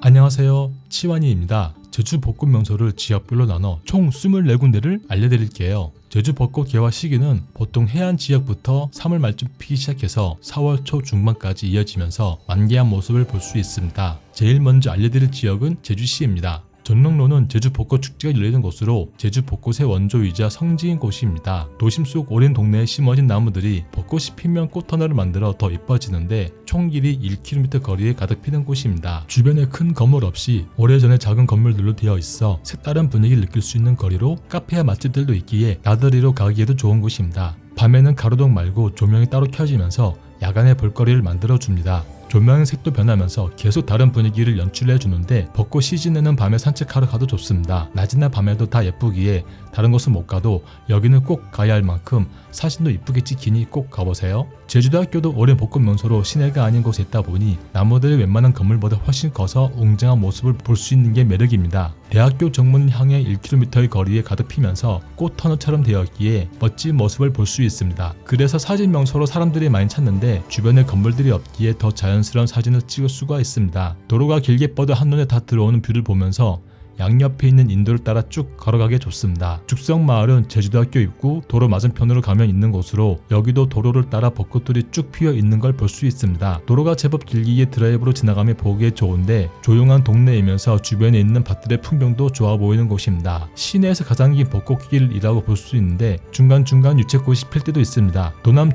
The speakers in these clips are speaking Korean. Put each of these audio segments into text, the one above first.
안녕하세요, 치환이입니다. 제주 벚꽃 명소를 지역별로 나눠 총 24군데를 알려드릴게요. 제주 벚꽃 개화 시기는 보통 해안 지역부터 3월 말쯤 피기 시작해서 4월 초 중반까지 이어지면서 만개한 모습을 볼 수 있습니다. 제일 먼저 알려드릴 지역은 제주시입니다. 전릉로는 제주 벚꽃 축제가 열리는 곳으로 제주 벚꽃의 원조이자 성지인 곳입니다. 도심 속 오랜 동네에 심어진 나무들이 벚꽃이 피면 꽃터널을 만들어 더 이뻐지는데 총 길이 1km 거리에 가득 피는 곳입니다. 주변에 큰 건물 없이 오래전에 작은 건물들로 되어 있어 색다른 분위기를 느낄 수 있는 거리로 카페와 맛집들도 있기에 나들이로 가기에도 좋은 곳입니다. 밤에는 가로등 말고 조명이 따로 켜지면서 야간의 볼거리를 만들어줍니다. 조명의 색도 변하면서 계속 다른 분위기를 연출해주는데 벚꽃 시즌에는 밤에 산책하러 가도 좋습니다. 낮이나 밤에도 다 예쁘기에 다른 곳은 못 가도 여기는 꼭 가야 할 만큼 사진도 이쁘게 찍히니 꼭 가보세요. 제주대학교도 오랜 벚꽃 명소로 시내가 아닌 곳에 있다 보니 나무들이 웬만한 건물보다 훨씬 커서 웅장한 모습을 볼 수 있는 게 매력입니다. 대학교 정문을 향해 1km의 거리에 가득 피면서 꽃터널처럼 되었기에 멋진 모습을 볼 수 있습니다. 그래서 사진 명소로 사람들이 많이 찾는데 주변에 건물들이 없기에 더 자연스러운 사진을 찍을 수가 있습니다. 도로가 길게 뻗어 한눈에 다 들어오는 뷰를 보면서 양옆에 있는 인도를 따라 쭉 걸어가기 좋습니다. 죽성마을은 제주대학교 입구 도로 맞은편으로 가면 있는 곳으로 여기도 도로를 따라 벚꽃들이 쭉 피어 있는 걸 볼 수 있습니다. 도로가 제법 길기에 드라이브로 지나가며 보기에 좋은데 조용한 동네이면서 주변에 있는 밭들의 풍경도 좋아 보이는 곳입니다. 시내에서 가장 긴 벚꽃길이라고 볼 수 있는데 중간중간 유채꽃이 필 때도 있습니다.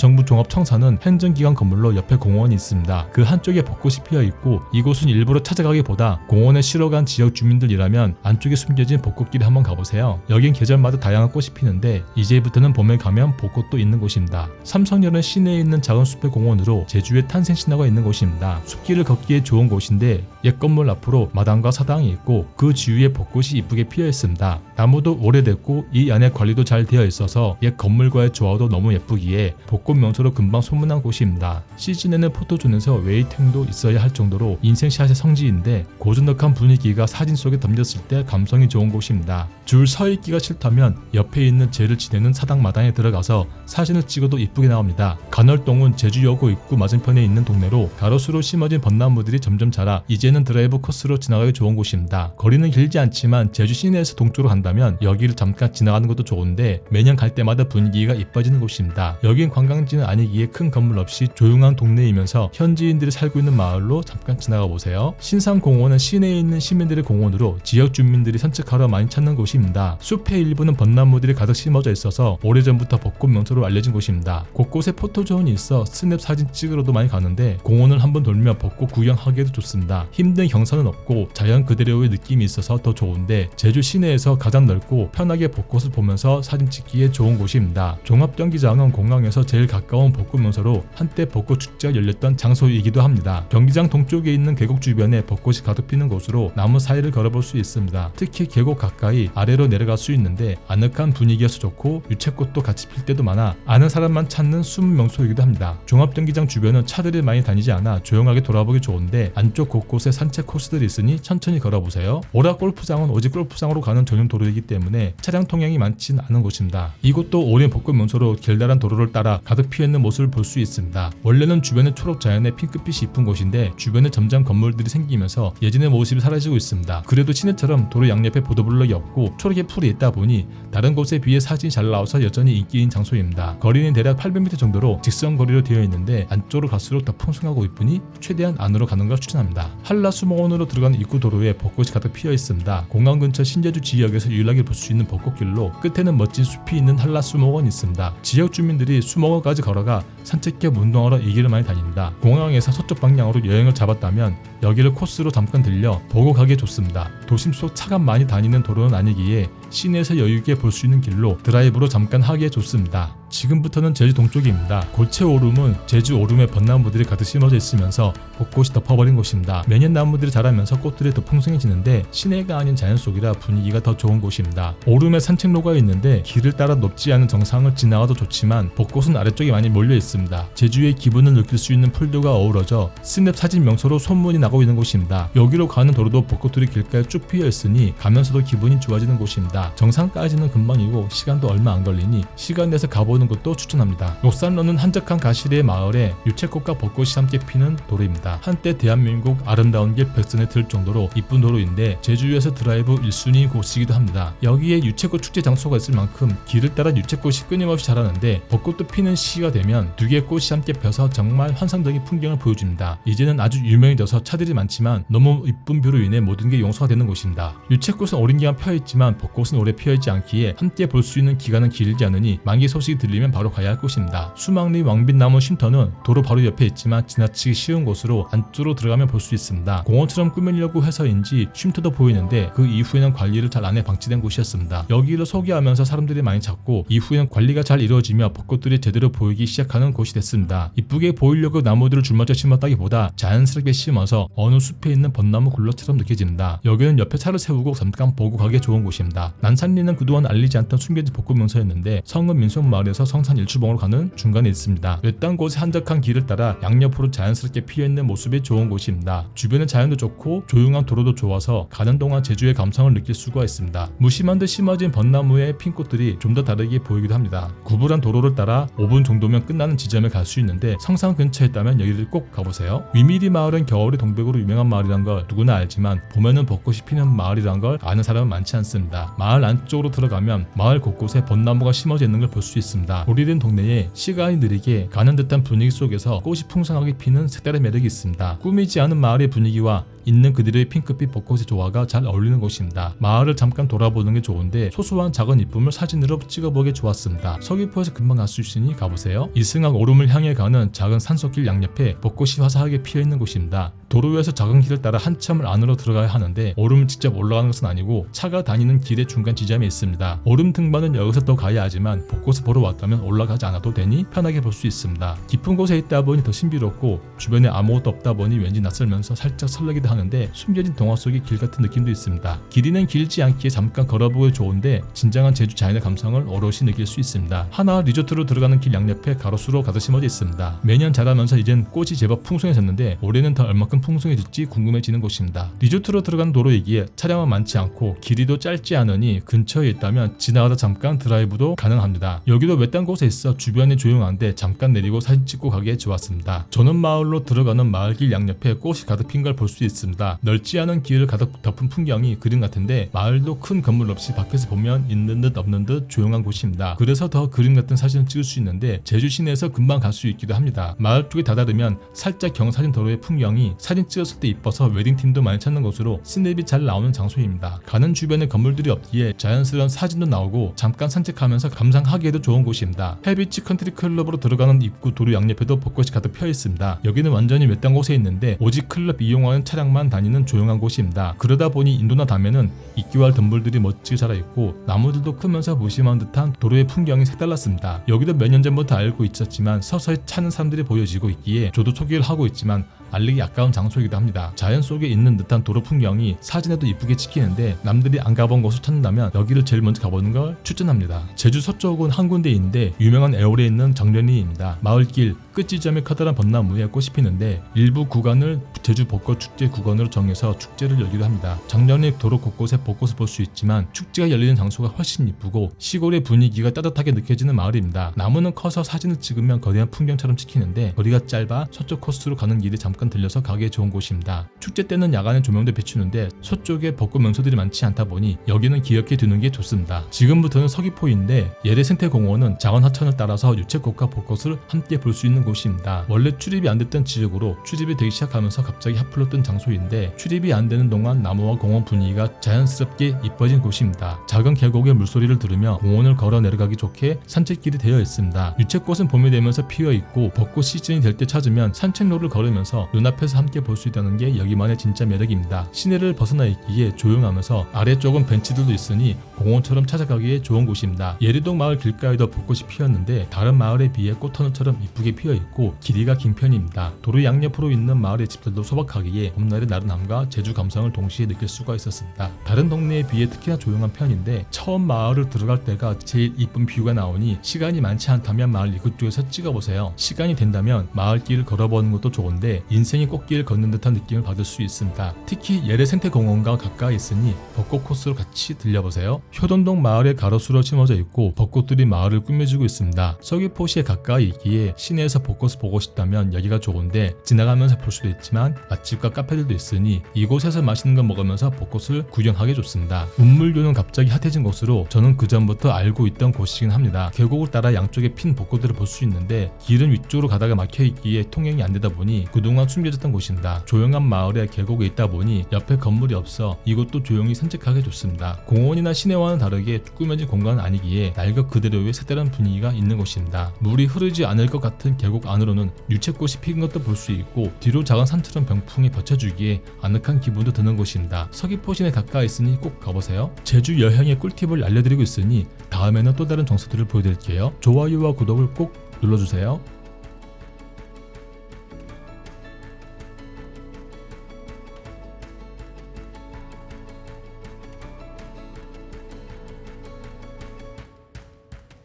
도남정부종합청사는 행정기관 건물로 옆에 공원이 있습니다. 그 한쪽에 벚꽃이 피어 있고 이곳은 일부러 찾아가기보다 공원에 쉬러 간 지역 주민들이라면 안쪽에 숨겨진 벚꽃길에 한번 가보세요. 여긴 계절마다 다양한 꽃이 피는데 이제부터는 봄에 가면 벚꽃도 있는 곳입니다. 삼성열은 시내에 있는 작은 숲의 공원으로 제주의 탄생신화가 있는 곳입니다. 숲길을 걷기에 좋은 곳인데 옛 건물 앞으로 마당과 사당이 있고 그 주위에 벚꽃이 이쁘게 피어 있습니다. 나무도 오래됐고 이 안에 관리도 잘 되어 있어서 옛 건물과의 조화도 너무 예쁘기에 벚꽃 명소로 금방 소문난 곳입니다. 시즌에는 포토존에서 웨이팅도 있어야 할 정도로 인생샷의 성지인데 고즈넉한 분위기가 사진 속에 담겼을 때 감성이 좋은 곳입니다. 줄 서 있기가 싫다면 옆에 있는 제를 지내는 사당 마당에 들어가서 사진을 찍어도 이쁘게 나옵니다. 간월동은 제주여고 입구 맞은편에 있는 동네로 가로수로 심어진 벚나무들이 점점 자라 이제는 드라이브 코스로 지나가기 좋은 곳입니다. 거리는 길지 않지만 제주 시내에서 동쪽으로 간다면 여기를 잠깐 지나가는 것도 좋은데 매년 갈 때마다 분위기가 이뻐지는 곳입니다. 여긴 관광지는 아니기에 큰 건물 없이 조용한 동네이면서 현지인들이 살고 있는 마을로 잠깐 지나가 보세요. 신상공원은 시내에 있는 시민들의 공원으로 지역 주민들이 산책하러 많이 찾는 곳입니다. 숲의 일부는 벚나무들이 가득 심어져 있어서 오래전부터 벚꽃 명소로 알려진 곳입니다. 곳곳에 포토존이 있어 스냅 사진 찍으러도 많이 가는데 공원을 한번 돌며 벚꽃 구경하기에도 좋습니다. 힘든 경사는 없고 자연 그대로의 느낌이 있어서 더 좋은데 제주 시내에서 가장 넓고 편하게 벚꽃을 보면서 사진 찍기에 좋은 곳입니다. 종합경기장은 공항에서 제일 가까운 벚꽃 명소로 한때 벚꽃 축제가 열렸던 장소이기도 합니다. 경기장 동쪽에 있는 계곡 주변에 벚꽃이 가득 피는 곳으로 나무 사이를 걸어볼 수 있습니다. 특히 계곡 가까이 아래로 내려갈 수 있는데 아늑한 분위기여서 좋고 유채꽃도 같이 필 때도 많아 아는 사람만 찾는 숨은 명소이기도 합니다. 종합경기장 주변은 차들이 많이 다니지 않아 조용하게 돌아보기 좋은데 안쪽 곳곳에 산책 코스들이 있으니 천천히 걸어보세요. 오라 골프장은 오직 골프장으로 가는 전용 도로이기 때문에 차량 통행이 많진 않은 곳입니다. 이곳도 오랜 벚꽃 명소로 길다란 도로를 따라 가득 피어있는 모습을 볼 수 있습니다. 원래는 주변에 초록 자연에 핑크빛이 이쁜 곳인데 주변에 점점 건물들이 생기면서 예전의 모습이 사라지고 있습니다. 그래도 시내처럼 도로 양옆에 보도블럭이 없고 초록의 풀이 있다 보니 다른 곳에 비해 사진이 잘 나와서 여전히 인기인 장소입니다. 거리는 대략 800m 정도로 직선거리로 되어 있는데 안쪽으로 갈수록 더 풍성하고 이쁘니 최대한 안으로 가는 걸 추천합니다. 한라수목원으로 들어가는 입구 도로에 벚꽃이 가득 피어 있습니다. 공항 근처 신제주 지역에서 유일하게 볼 수 있는 벚꽃길로 끝에는 멋진 숲이 있는 한라수목원이 있습니다. 지역 주민들이 수목원까지 걸어가 산책 겸 운동하러 이 길을 많이 다닙니다. 공항에서 서쪽 방향으로 여행을 잡았다면 여기를 코스로 잠깐 들려 보고 가기 좋습니다. 도심 속 차가 많이 다니는 도로는 아니기에 시내에서 여유있게 볼 수 있는 길로 드라이브로 잠깐 하기에 좋습니다. 지금부터는 제주 동쪽입니다. 골채 오름은 제주 오름에 벚나무들이 가득 심어져 있으면서 벚꽃이 덮어버린 곳입니다. 매년 나무들이 자라면서 꽃들이 더 풍성해지는데 시내가 아닌 자연 속이라 분위기가 더 좋은 곳입니다. 오름에 산책로가 있는데 길을 따라 높지 않은 정상을 지나가도 좋지만 벚꽃은 아래쪽에 많이 몰려 있습니다. 제주의 기분을 느낄 수 있는 풀들과 어우러져 스냅 사진 명소로 소문이 나고 있는 곳입니다. 여기로 가는 도로도 벚꽃들이 길가에 쭉 피어 있으니 가면서도 기분이 좋아지는 곳입니다. 있습니다. 정상까지는 금방이고 시간도 얼마 안 걸리니 시간 내서 가보는 것도 추천합니다. 녹산로는 한적한 가시리의 마을에 유채꽃과 벚꽃이 함께 피는 도로입니다. 한때 대한민국 아름다운 길 백선에 들 정도로 이쁜 도로인데 제주에서 드라이브 1순위 곳이기도 합니다. 여기에 유채꽃 축제 장소가 있을 만큼 길을 따라 유채꽃이 끊임없이 자라는데 벚꽃도 피는 시기가 되면 두 개의 꽃이 함께 펴서 정말 환상적인 풍경을 보여줍니다. 이제는 아주 유명해져서 차들이 많지만 너무 이쁜 뷰로 인해 모든 게 용서가 되는 곳입니다. 유채꽃은 오랜 기간 펴있지만 벚꽃은 오래 피어있지 않기에 함께 볼 수 있는 기간은 길지 않으니 만기 소식이 들리면 바로 가야 할 곳입니다. 수막리 왕빛나무 쉼터는 도로 바로 옆에 있지만 지나치기 쉬운 곳으로 안쪽으로 들어가면 볼 수 있습니다. 공원처럼 꾸미려고 해서인지 쉼터도 보이는데 그 이후에는 관리를 잘 안 해 방치된 곳이었습니다. 여기를 소개하면서 사람들이 많이 찾고 이후에는 관리가 잘 이루어지며 벚꽃들이 제대로 보이기 시작하는 곳이 됐습니다. 이쁘게 보이려고 나무들을 줄맞춰 심었다기보다 자연스럽게 심어서 어느 숲에 있는 벚나무 굴러처럼 느껴집니다. 여기는 옆에 차를 세우고 잠깐 보고 가기 좋은 곳입니다. 난산리는 그동안 알리지 않던 숨겨진 벚꽃 명소였는데 성읍 민속마을에서 성산 일출봉으로 가는 중간에 있습니다. 외딴 곳의 한적한 길을 따라 양옆으로 자연스럽게 피어있는 모습이 좋은 곳입니다. 주변의 자연도 좋고 조용한 도로도 좋아서 가는 동안 제주의 감성을 느낄 수가 있습니다. 무심한 듯 심어진 벚나무의 핀 꽃들이 좀 더 다르게 보이기도 합니다. 구불한 도로를 따라 5분 정도면 끝나는 지점에 갈 수 있는데 성산 근처에 있다면 여기를 꼭 가보세요. 위미리 마을은 겨울의 동백으로 유명한 마을이란 걸 누구나 알지만 봄에는 벚꽃이 피는 마을이란 걸 아는 사람은 많지 않습니다. 마을 안쪽으로 들어가면 마을 곳곳에 벚나무가 심어져 있는 걸 볼 수 있습니다. 오래된 동네에 시간이 느리게 가는 듯한 분위기 속에서 꽃이 풍성하게 피는 색다른 매력이 있습니다. 꾸미지 않은 마을의 분위기와 있는 그들의 핑크빛 벚꽃의 조화가 잘 어울리는 곳입니다. 마을을 잠깐 돌아보는 게 좋은데 소소한 작은 이쁨을 사진으로 찍어보기 좋았습니다. 서귀포에서 금방 갈 수 있으니 가보세요. 이승학 오름을 향해 가는 작은 산속길 양옆에 벚꽃이 화사하게 피어있는 곳입니다. 도로 위에서 작은 길을 따라 한참을 안으로 들어가야 하는데 오름을 직접 올라가는 것은 아니고 차가 다니는 길의 중간 지점에 있습니다. 오름 등반은 여기서 또 가야 하지만 벚꽃을 보러 왔다면 올라가지 않아도 되니 편하게 볼 수 있습니다. 깊은 곳에 있다 보니 더 신비롭고 주변에 아무것도 없다 보니 왠지 낯설면서 살짝 설레기도 하는데 숨겨진 동화 속의 길 같은 느낌도 있습니다. 길이는 길지 않기에 잠깐 걸어보기 좋은데 진정한 제주 자연의 감성을 오롯이 느낄 수 있습니다. 하나 리조트로 들어가는 길 양옆에 가로수로 가득 심어져 있습니다. 매년 자라면서 이젠 꽃이 제법 풍성해졌는데 올해는 더 얼마큼 풍성해질지 궁금해지는 곳입니다. 리조트로 들어가는 도로이기에 차량은 많지 않고 길이도 짧지 않으니 근처에 있다면 지나가다 잠깐 드라이브도 가능합니다. 여기도 외딴 곳에 있어 주변이 조용한데 잠깐 내리고 사진 찍고 가기에 좋았습니다. 저는 마을로 들어가는 마을길 양옆에 꽃이 가득 핀 걸 볼 수 있습니다. 넓지 않은 길을 가득 덮은 풍경이 그림 같은데 마을도 큰 건물 없이 밖에서 보면 있는 듯 없는 듯 조용한 곳입니다. 그래서 더 그림 같은 사진을 찍을 수 있는데 제주 시내에서 금방 갈 수 있기도 합니다. 마을 쪽에 다다르면 살짝 경사진 도로의 풍경이 사진 찍었을 때 이뻐서 웨딩팀도 많이 찾는 곳으로 스냅이 잘 나오는 장소입니다. 가는 주변에 건물들이 없기에 자연스러운 사진도 나오고 잠깐 산책하면서 감상하기에도 좋은 곳입니다. 해비치 컨트리 클럽으로 들어가는 입구 도로 양옆에도 벚꽃이 가득 펴 있습니다. 여기는 완전히 외딴 곳에 있는데 오직 클럽 이용하는 차량만 다니는 조용한 곳입니다. 그러다 보니 인도나 담에는 이끼와 덤불들이 멋지게 자라있고 나무들도 크면서 무심한 듯한 도로의 풍경이 색달랐습니다. 여기도 몇 년 전부터 알고 있었지만 서서히 찾는 사람들이 보여지고 있기에 저도 소개를 하고 있지만 알리기 아까운 장소이기도 합니다. 자연 속에 있는 듯한 도로 풍경이 사진에도 이쁘게 찍히는데 남들이 안 가본 곳을 찾는다면 여기를 제일 먼저 가보는 걸 추천합니다. 제주 서쪽은 한 군데인데 유명한 애월에 있는 정련리입니다. 마을길 끝지점에 커다란 벚나무에 꽃이 피는데 일부 구간을 제주 벚꽃 축제 구간으로 정해서 축제를 열기도 합니다. 정련리 도로 곳곳에 벚꽃을 볼 수 있지만 축제가 열리는 장소가 훨씬 이쁘고 시골의 분위기가 따뜻하게 느껴지는 마을입니다. 나무는 커서 사진을 찍으면 거대한 풍경처럼 찍히는데 거리가 짧아 서쪽 코스로 가는 길에 잠깐 들려서 가기에 좋은 곳입니다. 축제 때는 야간에 조명도 비추는데 서쪽에 벚꽃 명소들이 많지 않다 보니 여기는 기억해 두는 게 좋습니다. 지금부터는 서귀포인데 예래생태공원은 작은 하천을 따라서 유채꽃과 벚꽃을 함께 볼 수 있는 곳입니다. 원래 출입이 안 됐던 지역으로 출입이 되기 시작하면서 갑자기 핫플로 뜬 장소인데 출입이 안 되는 동안 나무와 공원 분위기가 자연스럽게 이뻐진 곳입니다. 작은 계곡의 물소리를 들으며 공원을 걸어 내려가기 좋게 산책길이 되어 있습니다. 유채꽃은 봄이 되면서 피어 있고 벚꽃 시즌이 될 때 찾으면 산책로를 걸으면서 눈앞에서 함께 볼 수 있다는 게 여기만의 진짜 매력입니다. 시내를 벗어나 있기에 조용하면서 아래쪽은 벤치들도 있으니 공원처럼 찾아가기에 좋은 곳입니다. 예리동 마을 길가에도 벚꽃이 피었는데 다른 마을에 비해 꽃터널처럼 이쁘게 피어 있고 길이가 긴 편입니다. 도로 양옆으로 있는 마을의 집들도 소박하기에 봄날 봄날의 나른함과 제주 감성을 동시에 느낄 수가 있었습니다. 다른 동네에 비해 특히나 조용한 편인데 처음 마을을 들어갈 때가 제일 이쁜 뷰가 나오니 시간이 많지 않다면 마을 입구쪽에서 찍어보세요. 시간이 된다면 마을길을 걸어보는 것도 좋은데 인생의 꽃길을 걷는 듯한 느낌을 받을 수 있습니다. 특히 예래생태공원과 가까이 있으니 벚꽃 코스로 같이 들려보세요. 효돈동 마을에 가로수로 심어져 있고 벚꽃들이 마을을 꾸며주고 있습니다. 서귀포시에 가까이 있기에 시내에서 벚꽃을 보고 싶다면 여기가 좋은데 지나가면서 볼 수도 있지만 맛집과 카페들도 있으니 이곳에서 맛있는 거 먹으면서 벚꽃을 구경하기 좋습니다. 운물교는 갑자기 핫해진 곳으로 저는 그전부터 알고 있던 곳이긴 합니다. 계곡을 따라 양쪽에 핀 벚꽃들을 볼 수 있는데 길은 위쪽으로 가다가 막혀있기에 통행이 안되다 보니 그동안 숨겨졌던 곳입니다. 조용한 마을에 계곡에 있다 보니 옆에 건물이 없어 이곳도 조용히 산책하기 좋습니다. 공원이나 시내와는 다르게 꾸며진 공간은 아니기에 낡은 그대로의 색다른 분위기가 있는 곳입니다. 물이 흐르지 않을 것 같은 계곡 안으로는 유채꽃이 피는 것도 볼 수 있고 뒤로 작은 산처럼 병풍이 받쳐주기에 아늑한 기분도 드는 곳입니다. 서귀포 시내 가까이 있으니 꼭 가보세요. 제주 여행의 꿀팁을 알려드리고 있으니 다음에는 또 다른 정서들을 보여드릴게요. 좋아요와 구독을 꼭 눌러주세요.